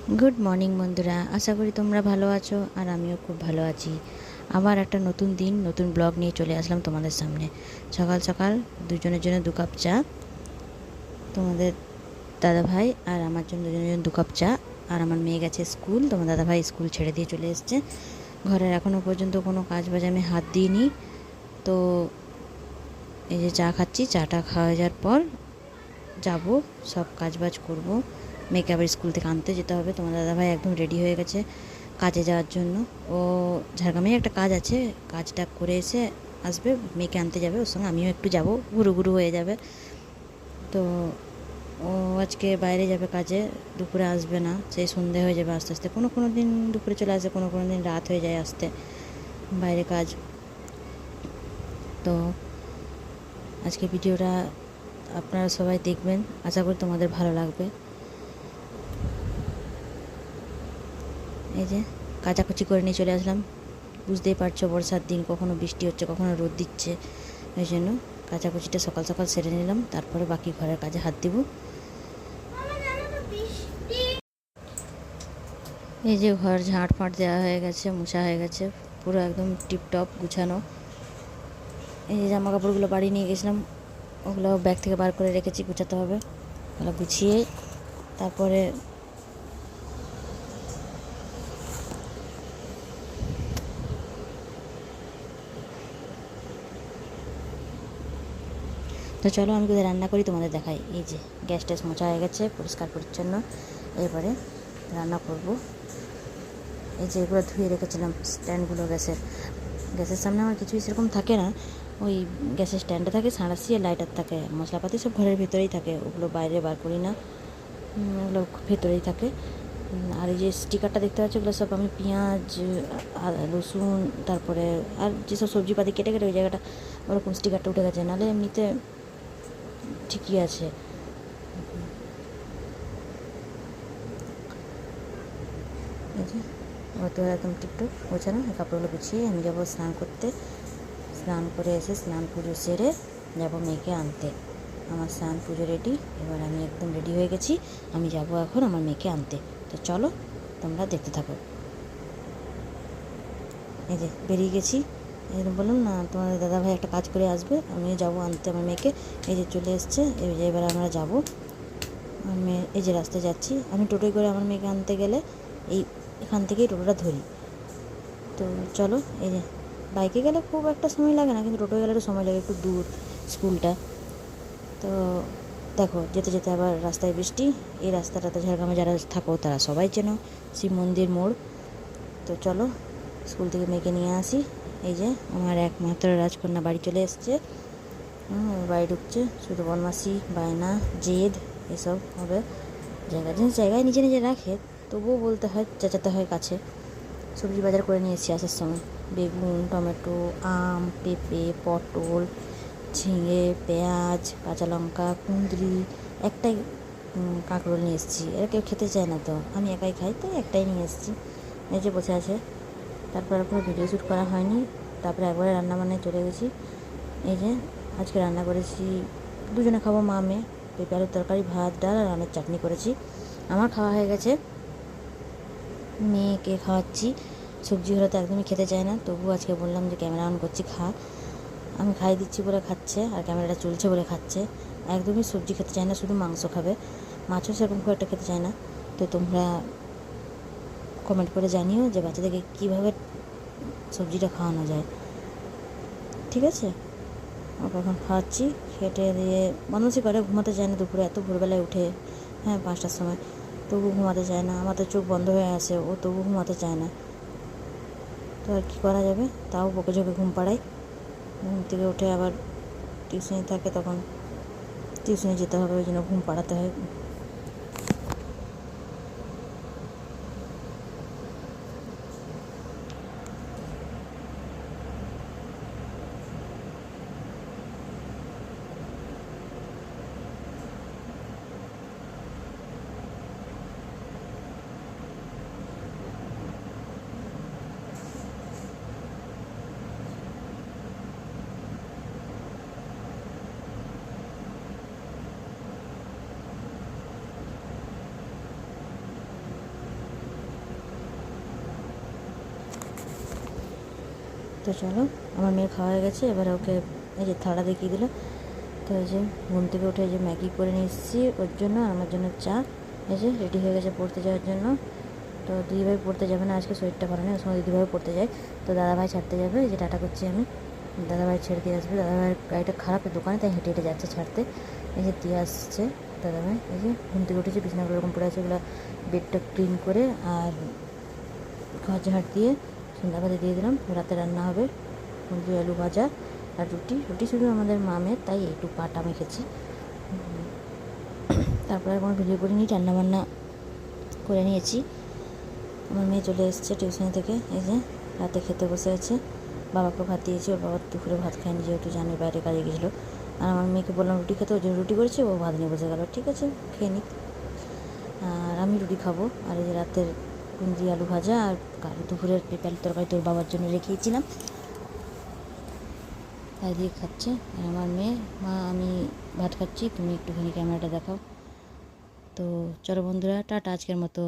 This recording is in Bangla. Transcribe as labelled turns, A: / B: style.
A: গুড মর্নিং বন্ধুরা, আশা করি তোমরা ভালো আছো আর আমিও খুব ভালো আছি। আবার একটা নতুন দিন নতুন ব্লগ নিয়ে চলে আসলাম তোমাদের সামনে। সকাল সকাল দুজনের জন্য 2 কাপ চা, তোমাদের দাদা ভাই আর আমার জন্য দুজনের জন্য 2 কাপ চা। আর আমার মেয়ে গেছে স্কুল, তোমার দাদা ভাই স্কুল ছেড়ে দিয়ে চলে এসছে। ঘরের এখনও পর্যন্ত কোনো কাজ বাজে আমি হাত দিইনি। তো এই যে চা খাচ্ছি, চাটা খাওয়া যাওয়ার পর যাব, সব কাজ বাজ করবো। মেয়েকে আবার স্কুল থেকে আনতে যেতে হবে। তোমার দাদাভাই একদম রেডি হয়ে গেছে কাজে যাওয়ার জন্য। ও ঝাড়গ্রামেই একটা কাজ আছে, কাজটা করে এসে আসবে, মেয়েকে আনতে যাবে। ওর সঙ্গে আমিও একটু যাব, ঘুরু ঘুরু হয়ে যাবে। তো ও আজকে বাইরে যাবে কাজে, দুপুরে আসবে না, সেই সন্ধে হয়ে যাবে আস্তে আস্তে। কোনো কোনো দিন দুপুরে চলে আসে, কোনো কোনো দিন রাত হয়ে যায় আসতে, বাইরে কাজ। তো আজকে ভিডিওটা আপনারা সবাই দেখবেন, আশা করি তোমাদের ভালো লাগবে। এই যে কাচাকুচি করে নিয়ে চলে আসলাম। বুঝতেই পারছো বর্ষার দিন, কখনো বৃষ্টি হচ্ছে কখনো রোদ দিচ্ছে, এই জন্য কাচাকুচিটা সকাল সকাল সেরে নিলাম, তারপরে বাকি ঘরের কাজে হাত দিব। এই যে ঘর ঝাঁট ফাঁট দেওয়া হয়ে গেছে, মোছা হয়ে গেছে, পুরো একদম টিপটপ গুছানো। এই যে জামা কাপড়গুলো বাড়ি নিয়ে গেছিলাম, ওগুলো ব্যাগ থেকে বার করে রেখেছি, গুছাতে হবে। ওগুলো গুছিয়ে তারপরে তো চলো আমি কোথায় রান্না করি তোমাদের দেখাই। এই যে গ্যাস ট্যাস মোছা হয়ে গেছে, পরিষ্কার পরিচ্ছন্ন। এবারে রান্না করব। এই যে এগুলো ধুয়ে রেখেছিলাম, স্ট্যান্ডগুলো গ্যাসের সামনে আমার কিছুই সেরকম থাকে না। ওই গ্যাসের স্ট্যান্ডে থাকে, সাঁড়াশি আর লাইটার থাকে, মশলাপাতি সব ঘরের ভেতরেই থাকে, ওগুলো বাইরে বার করি না, ওগুলো ভেতরেই থাকে। আর এই যে স্টিকারটা দেখতে পাচ্ছি, ওগুলো সব আমি পেঁয়াজ আর রসুন, তারপরে আর যেসব সবজিপাতি কেটে কেটে ওই জায়গাটা ওরকম স্টিকারটা উঠে গেছে, নাহলে এমনিতে ঠিকই আছে। এই যে তো একদম টিকটক গোছানো, এই কাপড়গুলো গুছিয়ে আমি যাবো স্নান করতে। স্নান করে এসে স্নান পুজো সেরে যাবো মেয়েকে আনতে। আমার স্নান পুজো রেডি, এবার আমি একদম রেডি হয়ে গেছি, আমি যাব এখন আমার মেয়েকে আনতে। তো চলো তোমরা দেখতে থাকো। এই যে বেরিয়ে গেছি, এই বললাম না তোমাদের দাদাভাই একটা কাজ করে আসবে, আমি যাব আনতে আমার মেয়েকে। এই যে চলে এসছে, এই যে এবার আমরা যাবো। আমি এই যে রাস্তায় যাচ্ছি, আমি টোটোয় করে আমার মেয়েকে আনতে গেলে এখান থেকেই টোটোটা ধরি। তো চলো, এই যে বাইকে গেলে খুব একটা সময় লাগে না, কিন্তু টোটোয় গেলে একটু সময় লাগে, একটু দূর স্কুলটা। তো দেখো যেতে যেতে আবার রাস্তায় বৃষ্টি। এই রাস্তাটাতে ঝাড়গ্রামে যারা থাকো তারা সবাই চেনো, শিব মন্দির মোড়। তো চলো স্কুল থেকে মেয়েকে নিয়ে আসি। এই যে আমার একমাত্র রাজকন্যা বাড়ি চলে এসছে, বাড়ি ঢুকছে। শুধু বদমাশি, বায়না, জেদ এসব হবে। জায়গায় নিজে নিজে রাখে, তবুও বলতে হয়, চেঁচাতে হয় কাছে। সবজি বাজার করে নিয়ে এসেছি আসার সময়, বেগুন, টমেটো, আম, পেঁপে, পটল, ঝিঙে, পেঁয়াজ, কাঁচা লঙ্কা, কুঁদরি, একটাই কাঁকরোল নিয়ে এসেছি। এরা কেউ খেতে চায় না, তো আমি একাই খাই, তো একটাই নিয়ে এসেছি। এই যে বসে আছে। তারপর কোনো ভিডিও শ্যুট করা হয়নি, তারপরে একবারে রান্না বান্নায় চলে গেছি। এই যে আজকে রান্না করেছি, দুজনে খাবো মা মেয়ে, পেঁপে আলুর তরকারি, ভাত, ডাল আর আমের চাটনি করেছি। আমার খাওয়া হয়ে গেছে, মেয়েকে খাওয়াচ্ছি। সবজি হলে তো একদমই খেতে চায় না, তবু আজকে বললাম যে ক্যামেরা অন করছি, খা। আমি খাই দিচ্ছি বলে খাচ্ছে, আর ক্যামেরাটা চলছে বলে খাচ্ছে। একদমই সবজি খেতে চায় না, শুধু মাংস খাবে, মাছও সেরকম খুব একটা খেতে চায় না। তো তোমরা কমেন্ট করে জানিও যে বাচ্চাদেরকে কীভাবে সবজিটা খাওয়ানো যায়, ঠিক আছে? ওকে এখন খাওয়াচ্ছি, খেটে দিয়ে মানুষই করে, ঘুমাতে চায় না দুপুরে, এত ভোরবেলায় উঠে, হ্যাঁ 5টার সময়, তবু ঘুমাতে চায় না। আমার তো চোখ বন্ধ হয়ে আসে, ও তবু ঘুমাতে চায় না। তো আর কী করা যাবে, তাও বকে ঝোঁকে ঘুম পাড়াই। ঘুম থেকে উঠে আবার টিউশনি থাকে, তখন টিউশনে যেতে হবে, ওই জন্য ঘুম পাড়াতে হয়। তো চলো, আমার মেয়ের খাওয়া হয়ে গেছে, এবারে ওকে এই যে থালা দেখিয়ে দিল। তো এই যে ঘুম থেকে উঠে এই যে ম্যাগি করে নিয়ে এসেছি ওর জন্য, আমার জন্য চা। এই যে রেডি হয়ে গেছে পড়তে যাওয়ার জন্য। তো দিদিভাই পড়তে যাবে না, আজকে শরীরটা ভালো নেই, ওই সময় দিদিভাই পড়তে যায়। তো দাদাভাই ছাড়তে যাবে, এই যে টাটা করছি আমি। দাদাভাই ছেড়ে দিয়ে আসবে, দাদাভাইয়ের গাড়িটা খারাপ দোকানে, তাই হেঁটে হেঁটে যাচ্ছে ছাড়তে। এই যে দিয়ে আসছে দাদাভাই। এই যে ঘুম থেকে উঠেছে, বিছানাগুলো এরকম পড়ে আছে, ওগুলো বেডটা ক্লিন করে আর ঘর ঝাড় দিয়ে সন্ধ্যাবাদে দিয়ে দিলাম। রাতে রান্না হবে কুঁদরি আলু ভাজা আর রুটি। রুটি শুধু আমাদের মামের, তাই একটু পাটা মেখেছি। তারপরে কোনো ভিডিও করিনি, রান্নাবান্না করে নিয়েছি। আমার মেয়ে চলে এসেছে টিউশন থেকে, এই যে রাতে খেতে বসে আছে। বাবাকে ভাত দিয়েছি, ওর বাবা দুপুরে ভাত খায়নি, যেহেতু জানি বাইরে কাজে গেছিলো। আর আমার মেয়েকে বললাম রুটি খেতে, ওই জন্য রুটি করেছে, ও ভাত নিয়ে বসে গেল। ঠিক আছে, খেয়ে নিক। আর আমি রুটি খাবো। আর এই যে রাতের কুঁদরি আলু ভাজা আর দুপুরের পেঁপে তরকারি তোর বাবার জন্য রেখেছিলাম, তাই দিয়ে খাচ্ছে। আর আমার মেয়ে, মা আমি ভাত খাচ্ছি, তুমি একটুখানি ক্যামেরাটা দেখাও। তো চলো বন্ধুরা, টাটা, আজকের মতো।